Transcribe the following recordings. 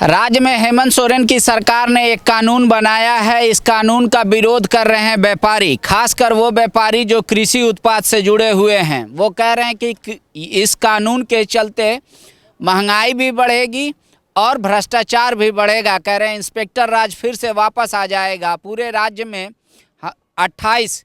राज्य में हेमंत सोरेन की सरकार ने एक कानून बनाया है। इस कानून का विरोध कर रहे हैं व्यापारी, खासकर वो व्यापारी जो कृषि उत्पाद से जुड़े हुए हैं। वो कह रहे हैं कि इस कानून के चलते महंगाई भी बढ़ेगी और भ्रष्टाचार भी बढ़ेगा। कह रहे हैं इंस्पेक्टर राज फिर से वापस आ जाएगा। पूरे राज्य में 28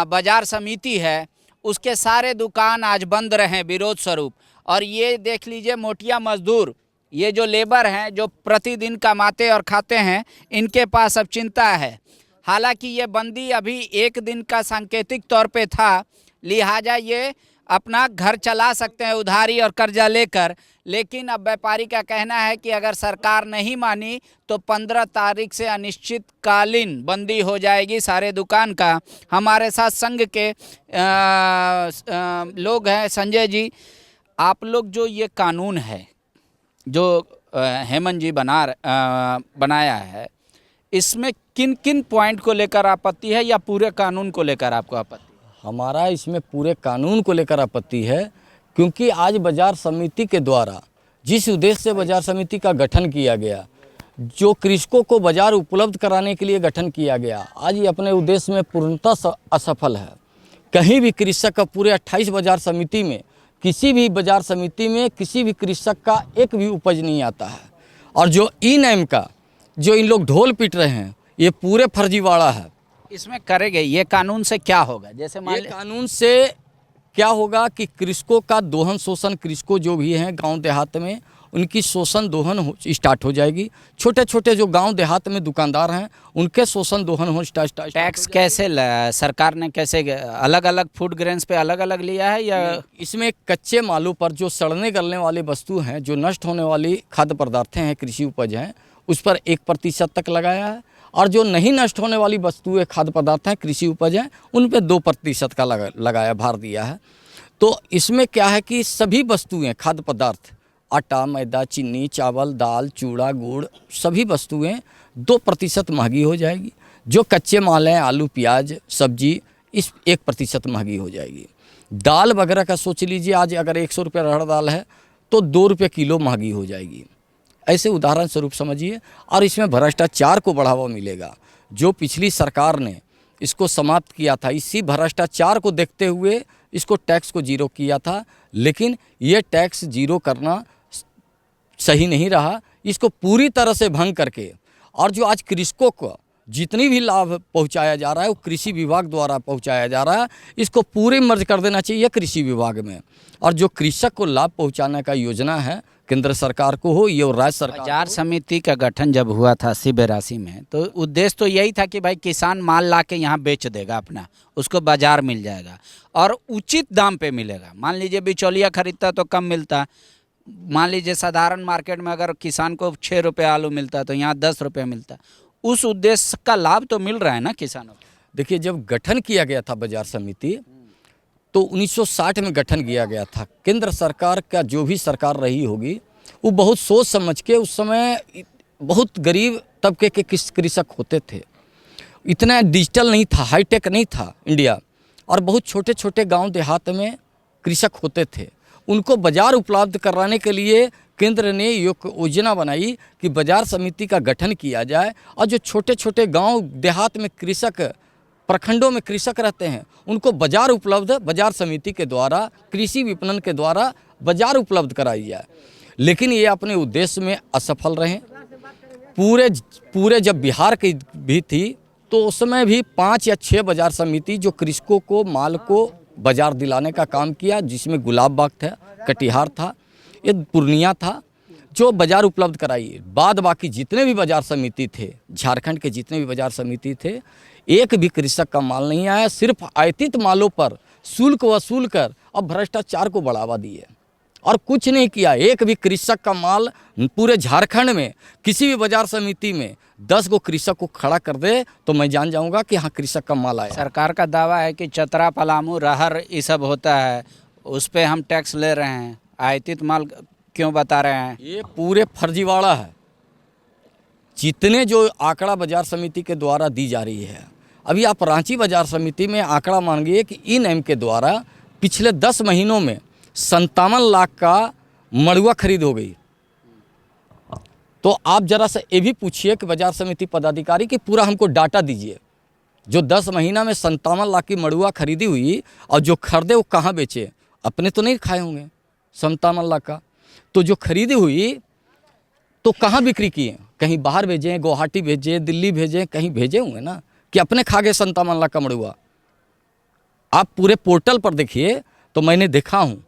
बाजार समिति है, उसके सारे दुकान आज बंद रहे विरोध स्वरूप। और ये देख लीजिए, मोटिया मजदूर, ये जो लेबर हैं जो प्रतिदिन कमाते और खाते हैं, इनके पास अब चिंता है। हालांकि ये बंदी अभी एक दिन का सांकेतिक तौर पे था, लिहाजा ये अपना घर चला सकते हैं उधारी और कर्जा लेकर। लेकिन अब व्यापारी का कहना है कि अगर सरकार नहीं मानी तो 15 तारीख से अनिश्चितकालीन बंदी हो जाएगी सारे दुकान का। हमारे साथ संघ के लोग हैं। संजय जी, आप लोग जो ये कानून है जो हेमंत जी बनाया है, इसमें किन किन पॉइंट को लेकर आपत्ति है या पूरे कानून को लेकर आपको आपत्ति? हमारा इसमें पूरे कानून को लेकर आपत्ति है, क्योंकि आज बाजार समिति के द्वारा जिस उद्देश्य से बाजार समिति का गठन किया गया, जो कृषकों को बाजार उपलब्ध कराने के लिए गठन किया गया, आज ये अपने उद्देश्य में पूर्णतः असफल है। कहीं भी कृषक का पूरे 28 बाजार समिति में, किसी भी बाजार समिति में किसी भी कृषक का एक भी उपज नहीं आता है। और जो ई-नैम का जो इन लोग ढोल पीट रहे हैं, ये पूरे फर्जीवाड़ा है। इसमें करेंगे ये कानून से क्या होगा? जैसे ये कानून से क्या होगा कि कृषकों का दोहन शोषण, कृषकों जो भी हैं गांव देहात में, उनकी शोषण दोहन स्टार्ट हो जाएगी। छोटे छोटे जो गांव देहात में दुकानदार हैं, उनके शोषण दोहन हो स्टार्ट। टैक्स कैसे सरकार ने कैसे अलग अलग फूड ग्रेन्स पे अलग अलग लिया है या इसमें कच्चे मालों पर जो सड़ने गलने वाले वस्तु हैं, जो नष्ट होने वाली खाद्य पदार्थ हैं, कृषि उपज हैं, उस पर 1% तक लगाया है। और जो नहीं नष्ट होने वाली वस्तुएं खाद्य पदार्थ हैं, कृषि उपज हैं, उन पर 2% का लगाया भार दिया है। तो इसमें क्या है कि सभी वस्तुएं खाद्य पदार्थ, आटा, मैदा, चीनी, चावल, दाल, चूड़ा, गुड़, सभी वस्तुएं 2% महंगी हो जाएगी। जो कच्चे माल हैं, आलू, प्याज, सब्जी, इस 1% महंगी हो जाएगी। दाल वगैरह का सोच लीजिए, आज अगर 100 रुपये अरहर दाल है तो 2 रुपये किलो महंगी हो जाएगी। ऐसे उदाहरण स्वरूप समझिए। और इसमें भ्रष्टाचार को बढ़ावा मिलेगा। जो पिछली सरकार ने इसको समाप्त किया था, इसी भ्रष्टाचार को देखते हुए इसको टैक्स को जीरो किया था। लेकिन ये टैक्स जीरो करना सही नहीं रहा। इसको पूरी तरह से भंग करके, और जो आज कृषकों को जितनी भी लाभ पहुंचाया जा रहा है वो कृषि विभाग द्वारा पहुंचाया जा रहा है, इसको पूरे मर्ज कर देना चाहिए कृषि विभाग में। और जो कृषक को लाभ पहुंचाने का योजना है, केंद्र सरकार को हो या राज्य सरकार। बाजार समिति का गठन जब हुआ था 80-82 में, तो उद्देश्य तो यही था कि भाई किसान माल ला के यहाँ बेच देगा अपना, उसको बाजार मिल जाएगा और उचित दाम पे मिलेगा। मान लीजिए बिचौलिया खरीदता तो कम मिलता। मान लीजिए साधारण मार्केट में अगर किसान को 6 रुपये आलू मिलता तो यहाँ 10 रुपये मिलता। उस उद्देश्य का लाभ तो मिल रहा है ना किसानों को। देखिए, जब गठन किया गया था बाजार समिति, तो 1960 में गठन किया गया था। केंद्र सरकार का जो भी सरकार रही होगी, वो बहुत सोच समझ के, उस समय बहुत गरीब तबके के कृषक होते थे। इतना डिजिटल नहीं था, हाईटेक नहीं था इंडिया, और बहुत छोटे छोटे गांव देहात में कृषक होते थे। उनको बाजार उपलब्ध कराने के लिए केंद्र ने योजना बनाई कि बाजार समिति का गठन किया जाए। और जो छोटे छोटे गांव देहात में कृषक, प्रखंडों में कृषक रहते हैं, उनको बाजार उपलब्ध बाजार समिति के द्वारा, कृषि विपणन के द्वारा बाजार उपलब्ध कराई जाए। लेकिन ये अपने उद्देश्य में असफल रहे। पूरे जब बिहार की भी थी, तो उस समय भी 5 या 6 बाजार समिति जो कृषकों को माल को बाजार दिलाने का काम किया, जिसमें गुलाब बाग था, कटिहार था, ये पूर्णिया था, जो बाजार उपलब्ध कराई। बाद बाकी जितने भी बाजार समिति थे, झारखंड के जितने भी बाजार समिति थे, एक भी कृषक का माल नहीं आया। सिर्फ आयातित मालों पर शुल्क वसूल कर अब भ्रष्टाचार को बढ़ावा दिए और कुछ नहीं किया। एक भी कृषक का माल पूरे झारखंड में किसी भी बाजार समिति में 10 गो कृषक को खड़ा कर दे तो मैं जान जाऊंगा कि हाँ, कृषक का माल आया। सरकार का दावा है कि चतरा, पलामू, रहर ये सब होता है, उस पर हम टैक्स ले रहे हैं। आयातित माल क्यों बता रहे हैं? ये पूरे फर्जीवाड़ा है। जितने जो आंकड़ा बाजार समिति के द्वारा दी जा रही है, अभी आप रांची बाजार समिति में आंकड़ा मांगिए कि ई-नैम के द्वारा पिछले 10 महीनों में 57 लाख का मड़ुआ खरीद हो गई। तो आप जरा सा ये भी पूछिए कि बाजार समिति पदाधिकारी कि पूरा हमको डाटा दीजिए, जो 10 महीना में 57 लाख की मड़ुआ खरीदी हुई और जो खरीदे वो कहाँ बेचे, अपने तो नहीं खाए होंगे 57 लाख का, तो जो खरीदी हुई तो कहाँ बिक्री किए, कहीं बाहर भेजे, गुवाहाटी भेजे, दिल्ली भेजे, कहीं भेजे होंगे ना, कि अपने खा गए 57 लाख का मड़ुआ। आप पूरे पोर्टल पर देखिए, तो मैंने देखा हूँ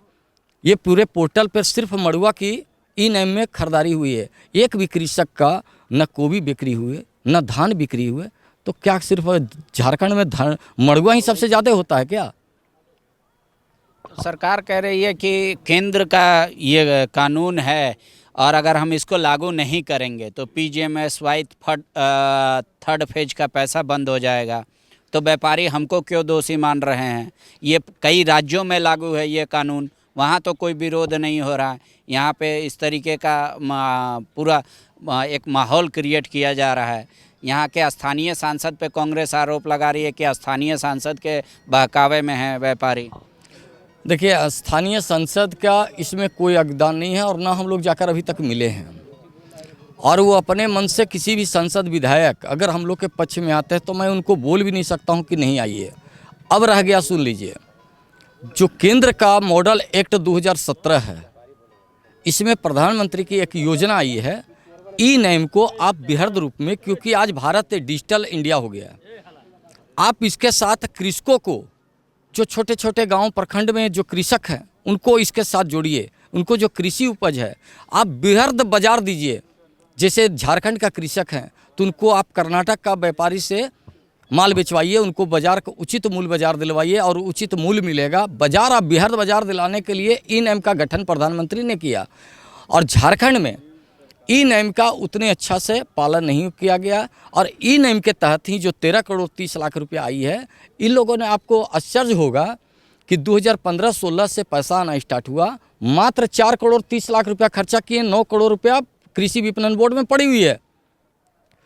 ये पूरे पोर्टल पर सिर्फ मड़ुआ की ई नाम में खरीदारी हुई है। एक भी कृषक का न गोभी बिक्री हुए न धान बिक्री हुए, तो क्या सिर्फ झारखंड में धान मड़ुआ ही सबसे ज़्यादा होता है क्या? सरकार कह रही है कि केंद्र का ये कानून है और अगर हम इसको लागू नहीं करेंगे तो PGMSY थर्ड फेज का पैसा बंद हो जाएगा। तो व्यापारी हमको क्यों दोषी मान रहे हैं? ये कई राज्यों में लागू है ये कानून, वहाँ तो कोई विरोध नहीं हो रहा है। यहाँ पे इस तरीके का पूरा एक माहौल क्रिएट किया जा रहा है। यहाँ के स्थानीय सांसद पे कांग्रेस आरोप लगा रही है कि स्थानीय सांसद के बहकावे में है व्यापारी। देखिए, स्थानीय संसद का इसमें कोई योगदान नहीं है और ना हम लोग जाकर अभी तक मिले हैं, और वो अपने मन से किसी भी सांसद विधायक अगर हम लोग के पक्ष में आते हैं तो मैं उनको बोल भी नहीं सकता हूँ कि नहीं आइए। अब रह गया, सुन लीजिए, जो केंद्र का मॉडल एक्ट 2017 है, इसमें प्रधानमंत्री की एक योजना आई है ई नैम को आप बृहद रूप में, क्योंकि आज भारत डिजिटल इंडिया हो गया, आप इसके साथ कृषकों को, जो छोटे छोटे गांव प्रखंड में जो कृषक हैं उनको इसके साथ जोड़िए, उनको जो कृषि उपज है आप बृहद बाजार दीजिए। जैसे झारखंड का कृषक हैं तो उनको आप कर्नाटक का व्यापारी से माल बेचवाइए, उनको बाजार को उचित मूल्य बाजार दिलवाइए और उचित मूल्य मिलेगा। बाजार आप बृहद बाजार दिलाने के लिए ई नैम का गठन प्रधानमंत्री ने किया, और झारखंड में ई नैम का उतने अच्छा से पालन नहीं किया गया, और ई नैम के तहत ही जो 13 करोड़ 30 लाख रुपया आई है, इन लोगों ने, आपको आश्चर्य होगा कि 2015-16 से पैसा आना स्टार्ट हुआ, मात्र 4 करोड़ 30 लाख रुपया खर्चा किए, 9 करोड़ रुपया कृषि विपणन बोर्ड में पड़ी हुई है।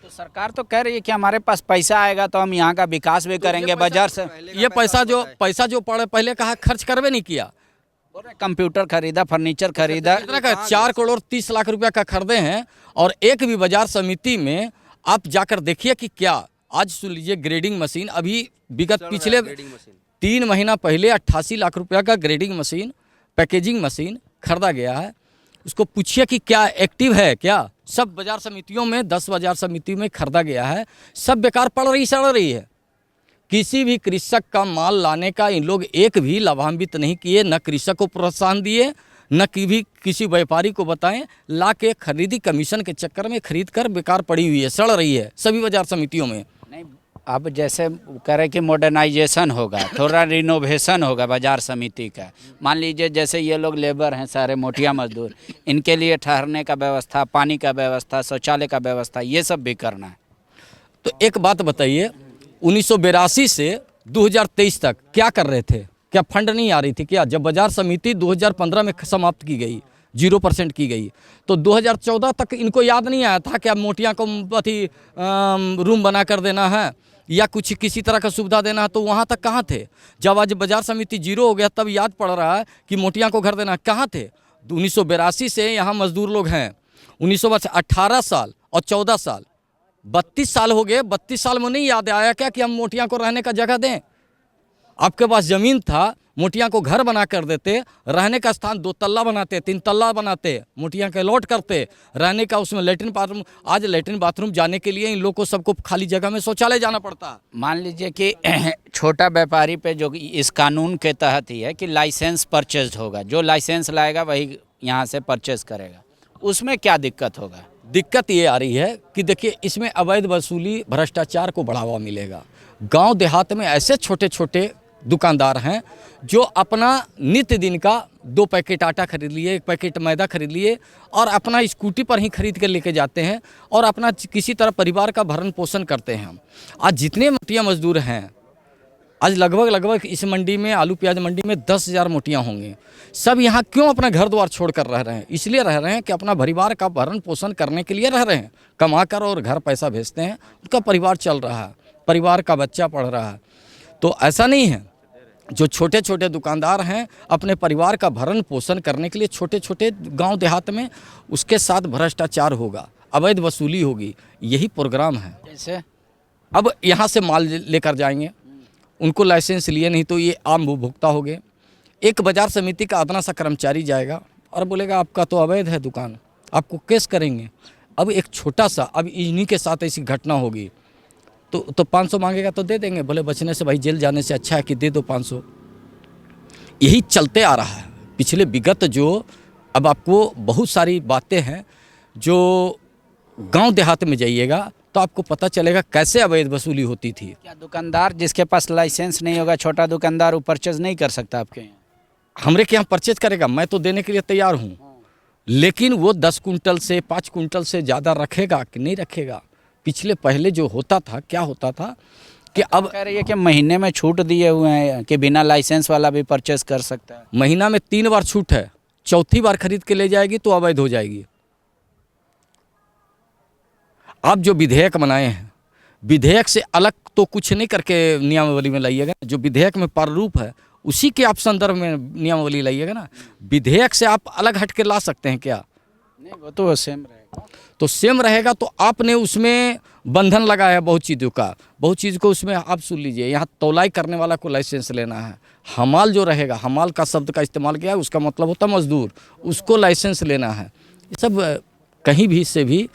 तो सरकार तो कह रही है कि हमारे पास पैसा आएगा तो हम यहाँ का विकास भी करेंगे बाजार से। ये पैसा जो पहले कहा खर्च करवे नहीं किया, कंप्यूटर खरीदा, फर्नीचर खरीदा, 4 करोड़ 30 लाख रुपया का खरीदे हैं, और एक भी बाजार समिति में आप जाकर देखिए कि क्या, आज सुन लीजिए, ग्रेडिंग मशीन अभी विगत पिछले 3 महीना पहले 88 लाख रुपया का ग्रेडिंग मशीन, पैकेजिंग मशीन खरीदा गया है। उसको पूछिए कि क्या एक्टिव है क्या? सब बाजार समितियों में 10 बाजार समिति में खरीदा गया है, सब बेकार पड़ रही सड़ रही है। किसी भी कृषक का माल लाने का इन लोग एक भी लाभान्वित नहीं किए, न कृषक को प्रोत्साहन दिए, न किसी व्यापारी को बताएं, ला के खरीदी कमीशन के चक्कर में खरीद कर बेकार पड़ी हुई है, सड़ रही है सभी बाजार समितियों में। नहीं, अब जैसे कह रहे कि मॉडर्नाइजेशन होगा, थोड़ा रिनोवेशन होगा बाजार समिति का। मान लीजिए जैसे ये लोग लेबर हैं, सारे मोटिया मजदूर, इनके लिए ठहरने का व्यवस्था, पानी का व्यवस्था, शौचालय का व्यवस्था, ये सब भी करना है। तो एक बात बताइए, 1982 से 2023 तक क्या कर रहे थे? क्या फंड नहीं आ रही थी क्या? जब बाजार समिति 2015 में समाप्त की गई, 0% की गई, तो 2014 तक इनको याद नहीं आया था कि अब मोटियाँ को रूम बना कर देना है या कुछ किसी तरह का सुविधा देना है, तो वहाँ तक कहाँ थे? जब आज बाजार समिति 0 हो गया तब याद पड़ रहा है कि मोटियाँ को घर देना, कहाँ थे? 1982 से यहाँ मजदूर लोग हैं, 18 साल और 14 साल, 32 साल हो गए। 32 साल में नहीं याद आया क्या कि हम मोटियाँ को रहने का जगह दें? आपके पास ज़मीन था, मोटियाँ को घर बना कर देते, रहने का स्थान 2 तल्ला बनाते, 3 तल्ला बनाते, मोटियाँ के लॉट करते, रहने का उसमें लेटरिन बाथरूम। आज लेटरिन बाथरूम जाने के लिए इन लोग को सबको खाली जगह में शौचालय जाना पड़ता। मान लीजिए कि छोटा व्यापारी पे जो इस कानून के तहत ही है कि लाइसेंस परचेज होगा, जो लाइसेंस लाएगा वही यहाँ से परचेज करेगा, उसमें क्या दिक्कत होगा? दिक्कत ये आ रही है कि देखिए, इसमें अवैध वसूली, भ्रष्टाचार को बढ़ावा मिलेगा। गांव देहात में ऐसे छोटे छोटे दुकानदार हैं जो अपना नित्य दिन का 2 पैकेट आटा खरीद लिए, 1 पैकेट मैदा खरीद लिए और अपना स्कूटी पर ही खरीद कर लेके जाते हैं और अपना किसी तरह परिवार का भरण पोषण करते हैं। आज जितने मोटिया मजदूर हैं, आज लगभग इस मंडी में, आलू प्याज मंडी में 10,000 मोटियाँ होंगी। सब यहाँ क्यों अपना घर द्वार छोड़ कर रह रहे हैं? इसलिए रह रहे हैं कि अपना परिवार का भरण पोषण करने के लिए रह रहे हैं, कमा कर और घर पैसा भेजते हैं, उनका परिवार चल रहा है, परिवार का बच्चा पढ़ रहा है। तो ऐसा नहीं है, जो छोटे छोटे दुकानदार हैं अपने परिवार का भरण पोषण करने के लिए छोटे छोटे गांव देहात में, उसके साथ भ्रष्टाचार होगा। अवैध वसूली होगी, यही प्रोग्राम है। कैसे? अब यहाँ से माल लेकर जाएंगे, उनको लाइसेंस लिए नहीं तो ये आम उपभोक्ता हो गए। एक बाजार समिति का अदना सा कर्मचारी जाएगा और बोलेगा आपका तो अवैध है दुकान, आपको केस करेंगे। अब एक छोटा सा, अब इन्हीं के साथ ऐसी घटना होगी तो 500 मांगेगा तो दे देंगे, बोले बचने से भाई जेल जाने से अच्छा है कि दे दो 500। यही चलते आ रहा है पिछले विगत जो, अब आपको बहुत सारी बातें हैं जो गांव देहात में जाइएगा तो आपको पता चलेगा कैसे अवैध वसूली होती थी। क्या दुकानदार जिसके पास लाइसेंस नहीं होगा, छोटा दुकानदार, वो परचेज नहीं कर सकता आपके यहाँ? हमरे के यहाँ परचेज करेगा, मैं तो देने के लिए तैयार हूँ, लेकिन वो 10 कुंटल से 5 कुंटल से ज़्यादा रखेगा कि नहीं रखेगा। पिछले पहले जो होता था, क्या होता था कि अब कह रही है कि महीने में छूट दिए हुए हैं कि बिना लाइसेंस वाला भी परचेज कर सकता है। महीना में 3 बार छूट है, चौथी बार खरीद के ले जाएगी तो अवैध हो जाएगी। आप जो विधेयक बनाए हैं, विधेयक से अलग तो कुछ नहीं करके नियमावली में लाइएगा, जो विधेयक में प्रारूप है उसी के आप संदर्भ में नियमावली लाइएगा ना। विधेयक से आप अलग हट के ला सकते हैं क्या? नहीं, वो तो सेम रहेगा। तो सेम रहेगा तो आपने उसमें बंधन लगाया है बहुत चीज़ों का, बहुत चीज़ को उसमें आप सुन लीजिए। यहाँ तौलाई करने वाला को लाइसेंस लेना है, हमाल जो रहेगा, हमाल का शब्द का इस्तेमाल किया है, उसका मतलब होता है मजदूर, उसको लाइसेंस लेना है। ये सब कहीं भी से भी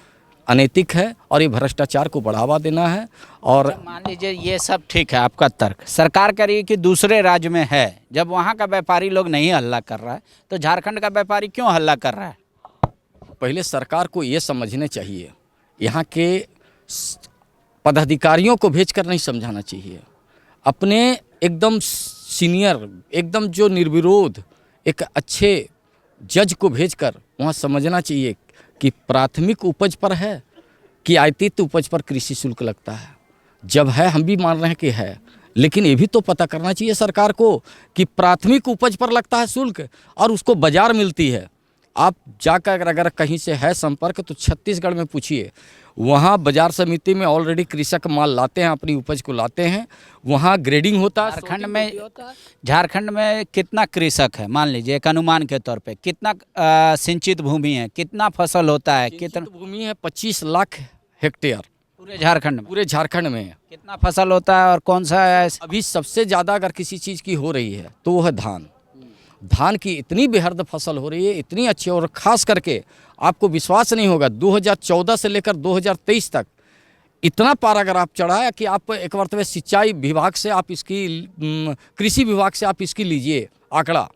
अनैतिक है और ये भ्रष्टाचार को बढ़ावा देना है। और मान लीजिए ये सब ठीक है आपका तर्क, सरकार कह रही है कि दूसरे राज्य में है, जब वहाँ का व्यापारी लोग नहीं हल्ला कर रहा है तो झारखंड का व्यापारी क्यों हल्ला कर रहा है? पहले सरकार को ये समझने चाहिए, यहाँ के पदाधिकारियों को भेजकर नहीं समझाना चाहिए, अपने एकदम सीनियर, एकदम जो निर्विरोध एक अच्छे जज को भेजकर वहाँ समझना चाहिए कि प्राथमिक उपज पर है कि आयातित उपज पर कृषि शुल्क लगता है। जब है, हम भी मान रहे हैं कि है, लेकिन ये भी तो पता करना चाहिए सरकार को कि प्राथमिक उपज पर लगता है शुल्क और उसको बाजार मिलती है। आप जाकर अगर कहीं से है संपर्क तो छत्तीसगढ़ में पूछिए, वहाँ बाजार समिति में ऑलरेडी कृषक माल लाते हैं, अपनी उपज को लाते हैं, वहाँ ग्रेडिंग होता है। झारखंड में कितना कृषक है, मान लीजिए एक अनुमान के तौर पे, कितना सिंचित भूमि है, कितना फसल होता है, कितना भूमि है? 25 लाख हेक्टेयर पूरे झारखंड में। पूरे झारखंड में कितना फसल होता है और कौन सा है? अभी सबसे ज़्यादा अगर किसी चीज़ की हो रही है तो वो है धान। धान की इतनी बेहद फसल हो रही है, इतनी अच्छी, और ख़ास करके आपको विश्वास नहीं होगा 2014 से लेकर 2023 तक इतना पार अगर आप चढ़ाया कि आप एक मरतबे सिंचाई विभाग से आप इसकी, कृषि विभाग से आप इसकी लीजिए आंकड़ा,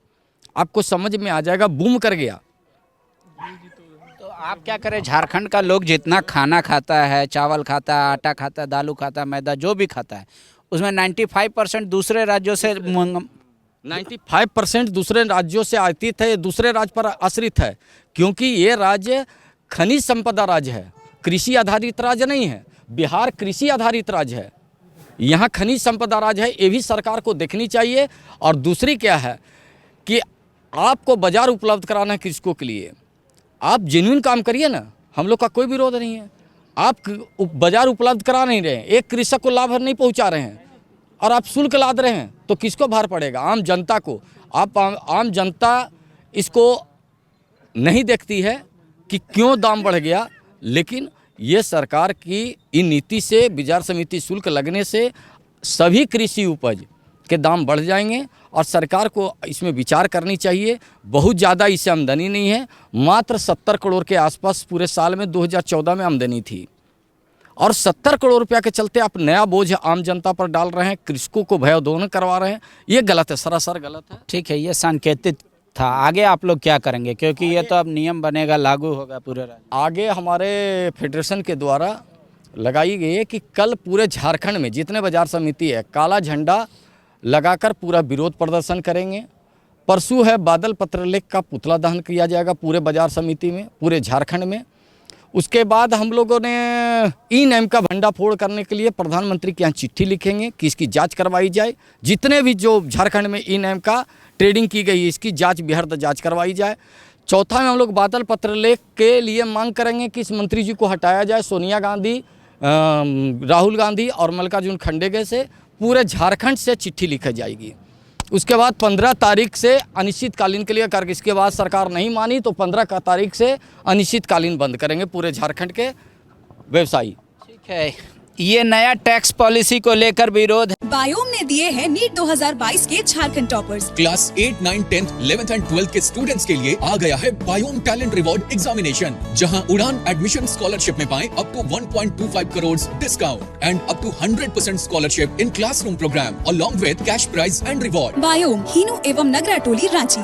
आपको समझ में आ जाएगा, बूम कर गया। तो आप क्या करें, झारखंड का लोग जितना खाना खाता है, चावल खाता है, आटा खाता है, दालू खाता है, मैदा जो भी खाता है, उसमें 95% दूसरे राज्यों से 95% दूसरे राज्यों से आयातित है, दूसरे राज्य पर आश्रित है, क्योंकि ये राज्य खनिज संपदा राज्य है, कृषि आधारित राज्य नहीं है। बिहार कृषि आधारित राज्य है, यहाँ खनिज संपदा राज्य है, ये भी सरकार को देखनी चाहिए। और दूसरी क्या है कि आपको बाजार उपलब्ध कराना है कृषकों के लिए, आप जेन्युइन काम करिए ना, हम लोग का कोई विरोध नहीं है। आप बाजार उपलब्ध करा नहीं रहे हैं, एक कृषक को लाभ नहीं पहुँचा रहे हैं और आप शुल्क लाद रहे हैं, तो किसको भार पड़ेगा? आम जनता को। आप आम जनता इसको नहीं देखती है कि क्यों दाम बढ़ गया, लेकिन ये सरकार की इन नीति से, बाजार समिति शुल्क लगने से सभी कृषि उपज के दाम बढ़ जाएंगे और सरकार को इसमें विचार करनी चाहिए। बहुत ज़्यादा इससे आमदनी नहीं है, मात्र 70 करोड़ के आसपास पूरे साल में 2014 में आमदनी थी, और 70 करोड़ रुपया के चलते आप नया बोझ आम जनता पर डाल रहे हैं, कृषकों को भयोदोहन करवा रहे हैं। ये गलत है, सरासर गलत है। ठीक है, ये सांकेतिक था। आगे आप लोग क्या करेंगे, क्योंकि ये तो अब नियम बनेगा, लागू होगा पूरे राज्य? आगे हमारे फेडरेशन के द्वारा लगाई गई है कि कल पूरे झारखंड में जितने बाजार समिति है, काला झंडा लगाकर पूरा विरोध प्रदर्शन करेंगे। परसों है बादल पत्रलेख का पुतला दहन किया जाएगा पूरे बाजार समिति में, पूरे झारखंड में। उसके बाद हम लोगों ने ई नैम का भंडाफोड़ करने के लिए प्रधानमंत्री के यहाँ चिट्ठी लिखेंगे कि इसकी जांच करवाई जाए। जितने भी जो झारखंड में ई नैम का ट्रेडिंग की गई है, इसकी जांच, बेहद जांच करवाई जाए। चौथा में हम लोग बादल पत्रलेख के लिए मांग करेंगे कि इस मंत्री जी को हटाया जाए। सोनिया गांधी, राहुल गांधी और मल्लिकार्जुन खड़गे से पूरे झारखंड से चिट्ठी लिखी जाएगी उसके बाद 15 तारीख से अनिश्चितकालीन के लिए करके, इसके बाद सरकार नहीं मानी तो 15 तारीख से अनिश्चितकालीन बंद करेंगे पूरे झारखंड के व्यवसायी। ठीक है, ये नया टैक्स पॉलिसी को लेकर विरोध है। बायोम ने दिए हैं नीट 2022 के Jharkhand toppers. Class 8, 9, 10, 11th and 12th के स्टूडेंट्स के लिए आ गया है बायोम टैलेंट रिवॉर्ड एग्जामिनेशन, जहां उड़ान एडमिशन स्कॉलरशिप में पाएं up to 1.25 crore discount and up to 100% scholarship in classroom programme along with cash prize and reward. बायोम, हीनू एवं नगरा टोली, रांची।